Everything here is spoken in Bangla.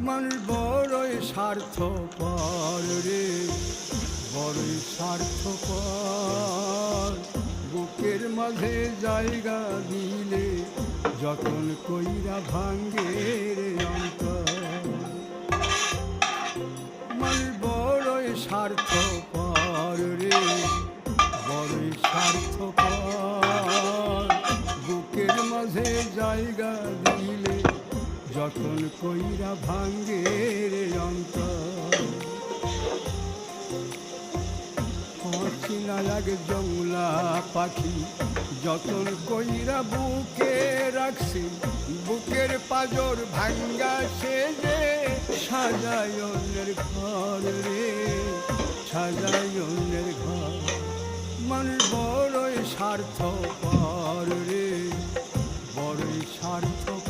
মানুষ বড়ই স্বার্থপর রে, বড়ই স্বার্থপর। বুকের মাঝে জায়গা দিলে যতন কইরা ভাঙ্গে রে অন্তর। মানুষ বড়ই স্বার্থপর রে, বড়ই স্বার্থপর। বুকের মাঝে জায়গা দিলে যতন কইরা ভাঙ্গে রে অন্তর। চিনা লাগে জংলা পাখি যতন কইরা বুকে রাখছি, বুকের পাজর ভাঙ্গা সে যে সাজায় অন্যের ঘর রে, সাজায় অন্যের ঘর। মানুষ বড়ই স্বার্থপর রে, বড়ই স্বার্থপর।